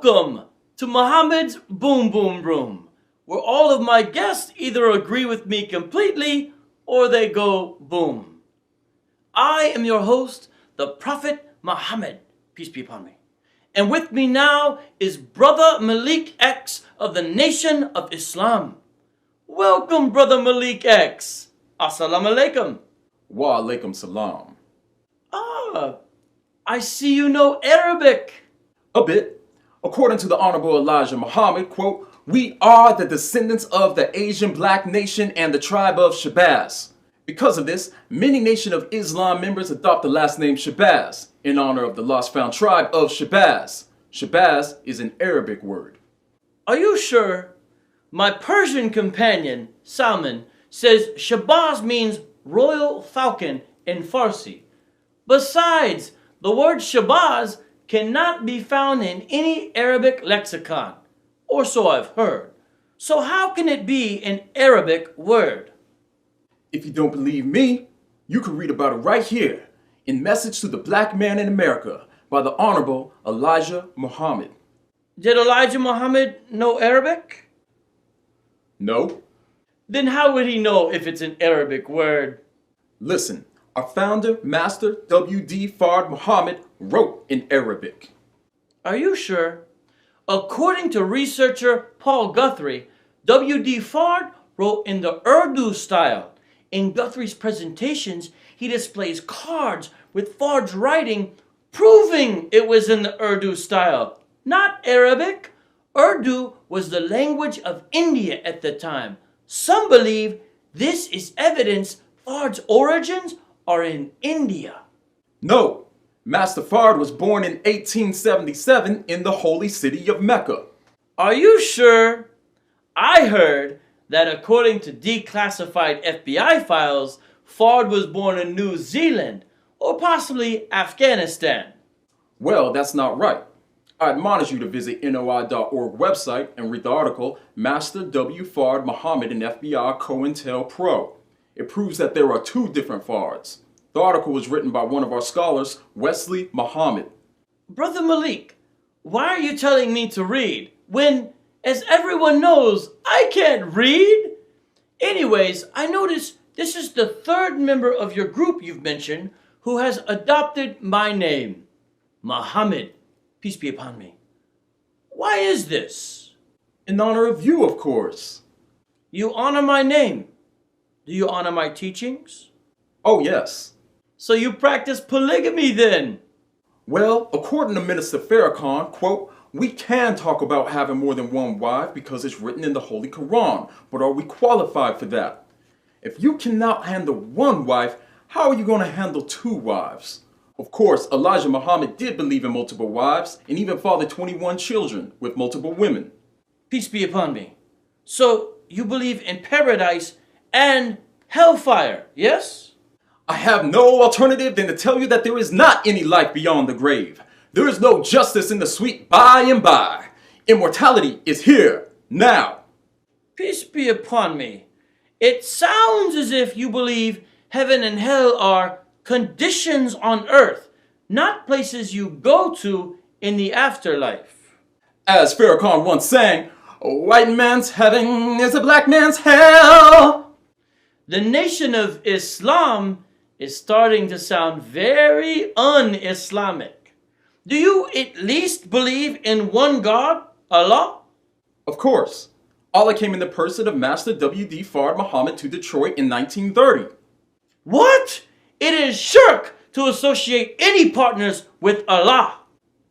Welcome to Muhammad's Boom Boom Room, where all of my guests either agree with me completely or they go boom. I am your host, the Prophet Muhammad, peace be upon me. And with me now is Brother Malik X of the Nation of Islam. Welcome, Brother Malik X. Assalamu alaikum. Wa alaikum salam. I see you know Arabic. A bit. According to the Honorable Elijah Muhammad, quote, "We are the descendants of the Asian black nation and the tribe of Shabazz." Because of this, many Nation of Islam members adopt the last name Shabazz in honor of the lost found tribe of Shabazz. Shabazz is an Arabic word. Are you sure? My Persian companion, Salman, says Shabazz means royal falcon in Farsi. Besides, the word Shabazz cannot be found in any Arabic lexicon, or so I've heard. So how can it be an Arabic word? If you don't believe me, you can read about it right here in Message to the Black Man in America by the Honorable Elijah Muhammad. Did Elijah Muhammad know Arabic? No? Then how would he know if it's an Arabic word? Listen, our founder, Master W.D. Fard Muhammad, wrote in Arabic. Are you sure? According to researcher Paul Guthrie, W.D. Fard wrote in the Urdu style. In Guthrie's presentations, he displays cards with Fard's writing proving it was in the Urdu style, not Arabic. Urdu was the language of India at the time. Some believe this is evidence Fard's origins are in India. No, Master Fard was born in 1877 in the holy city of Mecca. Are you sure? I heard that according to declassified FBI files, Fard was born in New Zealand or possibly Afghanistan. Well, that's not right. I admonish you to visit NOI.org website and read the article Master W. Fard Muhammad and FBI COINTELPRO. It proves that there are two different Fards. The article was written by one of our scholars, Wesley Muhammad. Brother Malik, why are you telling me to read when, as everyone knows, I can't read? Anyways, I notice this is the third member of your group you've mentioned who has adopted my name, Muhammad, peace be upon me. Why is this? In honor of you, of course. You honor my name. Do you honor my teachings? Oh, yes. So you practice polygamy then? Well, according to Minister Farrakhan, quote, "We can talk about having more than one wife because it's written in the Holy Quran, but are we qualified for that? If you cannot handle one wife, how are you going to handle two wives?" Of course, Elijah Muhammad did believe in multiple wives and even fathered 21 children with multiple women. Peace be upon me. So you believe in paradise and hellfire, yes? I have no alternative than to tell you that there is not any life beyond the grave. There is no justice in the sweet by and by. Immortality is here, now. Peace be upon me. It sounds as if you believe heaven and hell are conditions on earth, not places you go to in the afterlife. As Farrakhan once sang, "A white man's heaven is a black man's hell." The Nation of Islam is starting to sound very un-Islamic. Do you at least believe in one God, Allah? Of course. Allah came in the person of Master W.D. Fard Muhammad to Detroit in 1930. What? It is shirk to associate any partners with Allah.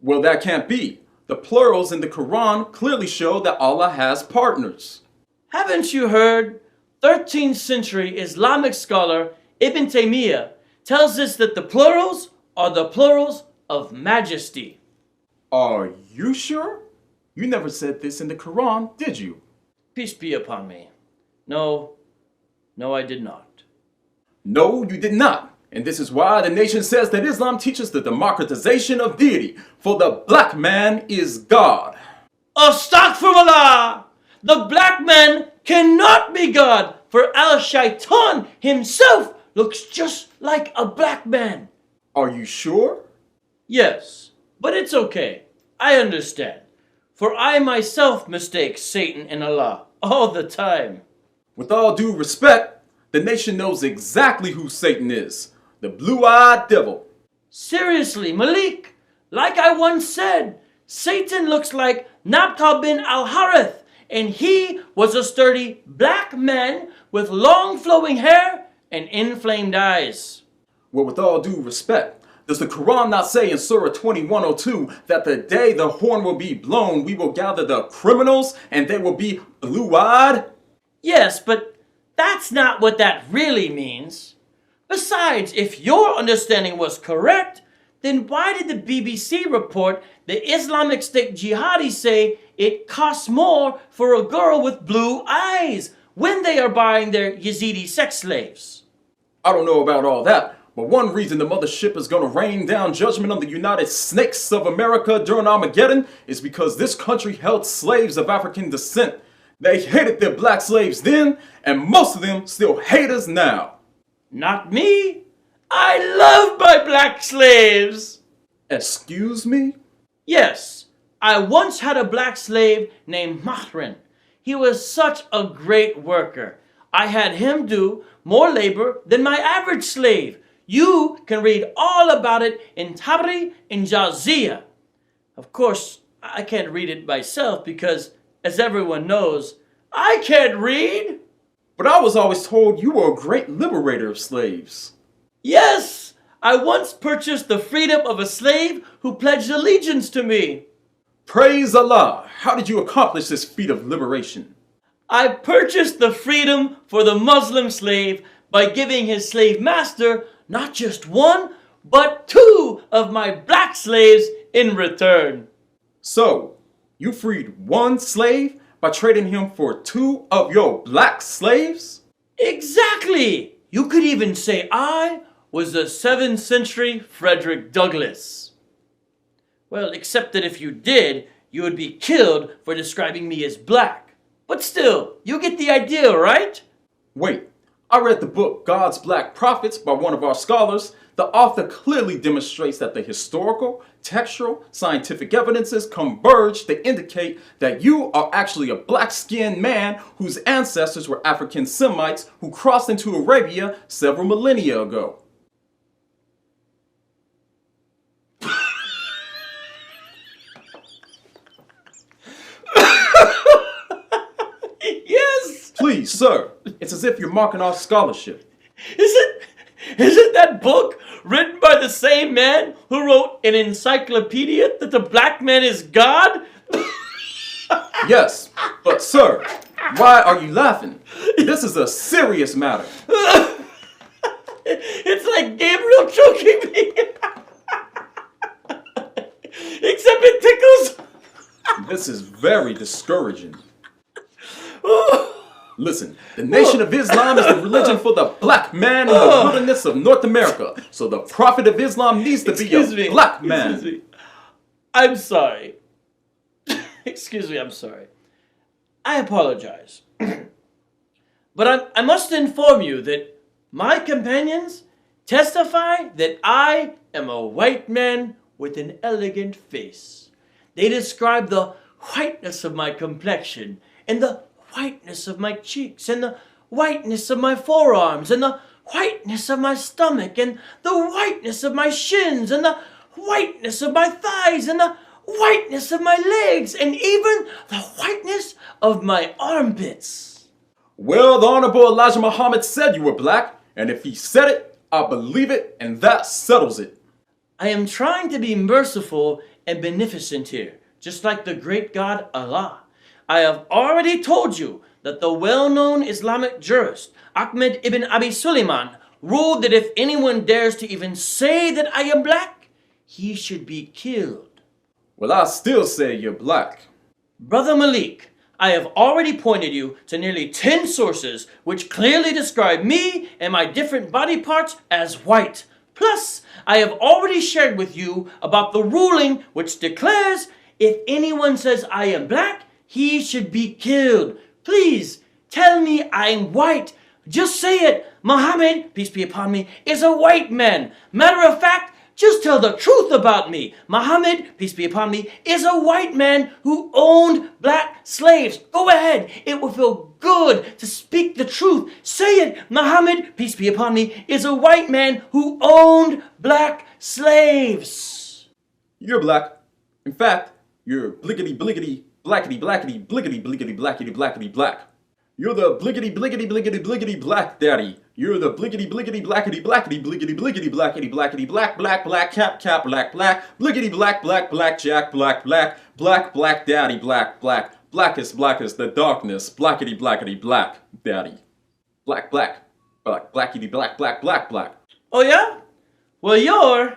Well, that can't be. The plurals in the Quran clearly show that Allah has partners. Haven't you heard? 13th century Islamic scholar Ibn Taymiyyah tells us that the plurals are the plurals of majesty. Are you sure? You never said this in the Quran, did you? Peace be upon me. No, I did not. No, you did not. And this is why the nation says that Islam teaches the democratization of deity, for the black man is God. Astaghfirullah! The black man cannot be God, for Al-Shaitan himself looks just like a black man. Are you sure? Yes, but it's okay. I understand. For I myself mistake Satan and Allah all the time. With all due respect, the nation knows exactly who Satan is. The blue-eyed devil. Seriously, Malik, like I once said, Satan looks like Nabtal bin al-Harith, and he was a sturdy black man with long flowing hair and inflamed eyes. Well, with all due respect, does the Quran not say in Surah 21:02 that the day the horn will be blown, we will gather the criminals and they will be blue-eyed? Yes, but that's not what that really means. Besides, if your understanding was correct, then why did the BBC report the Islamic State jihadis say it costs more for a girl with blue eyes when they are buying their Yazidi sex slaves? I don't know about all that, but one reason the mothership is going to rain down judgment on the United Snakes of America during Armageddon is because this country held slaves of African descent. They hated their black slaves then, and most of them still hate us now. Not me. I love my black slaves. Excuse me? Yes, I once had a black slave named Mahran. He was such a great worker. I had him do more labor than my average slave. You can read all about it in Tabari and Jawziyah. Of course, I can't read it myself because, as everyone knows, I can't read. But I was always told you were a great liberator of slaves. Yes, I once purchased the freedom of a slave who pledged allegiance to me. Praise Allah! How did you accomplish this feat of liberation? I purchased the freedom for the Muslim slave by giving his slave master not just one, but two of my black slaves in return. So, you freed one slave by trading him for two of your black slaves? Exactly! You could even say I was the 7th century Frederick Douglass. Well, except that if you did, you would be killed for describing me as black. But still, you get the idea, right? Wait, I read the book God's Black Prophets by one of our scholars. The author clearly demonstrates that the historical, textual, scientific evidences converge to indicate that you are actually a black-skinned man whose ancestors were African Semites who crossed into Arabia several millennia ago. Yes! Please, sir, it's as if you're marking our scholarship. Isn't that book written by the same man who wrote an encyclopedia that the black man is God? Yes, but sir, why are you laughing? This is a serious matter. It's like Gabriel choking me. Except it tickles. This is very discouraging. Listen, the Nation of Islam is the religion for the black man in the wilderness of North America. So the Prophet of Islam needs to be a black man. Excuse me. I'm sorry. Excuse me, I'm sorry. I apologize. But I must inform you that my companions testify that I am a white man with an elegant face. They describe the whiteness of my complexion and the whiteness of my cheeks and the whiteness of my forearms and the whiteness of my stomach and the whiteness of my shins and the whiteness of my thighs and the whiteness of my legs and even the whiteness of my armpits. Well, the Honorable Elijah Muhammad said you were black, and if he said it, I believe it, and that settles it. I am trying to be merciful and beneficent here, just like the great God Allah. I have already told you that the well-known Islamic jurist Ahmed ibn Abi Sulaiman ruled that if anyone dares to even say that I am black, he should be killed. Well, I still say you're black. Brother Malik, I have already pointed you to nearly 10 sources which clearly describe me and my different body parts as white. Plus, I have already shared with you about the ruling which declares if anyone says I am black, he should be killed. Please, tell me I'm white. Just say it. Muhammad, peace be upon me, is a white man. Matter of fact, Just tell the truth about me. Muhammad, peace be upon me, is a white man who owned black slaves. Go ahead. It will feel good to speak the truth. Say it. Muhammad, peace be upon me, is a white man who owned black slaves. You're black. In fact, you're bliggity bliggity blackity blackity bliggity bliggity blackity blackity black. You're the bliggity bliggity bliggity bliggity black daddy. You're the bliggity bliggity blackity blackity bliggity bliggity blackity blackity black black black cap cap black black bliggity black black black jack black black black black daddy black black blackest blackest the darkness blackity blackity black daddy black black black blackity black black black black. Oh yeah? Well, you're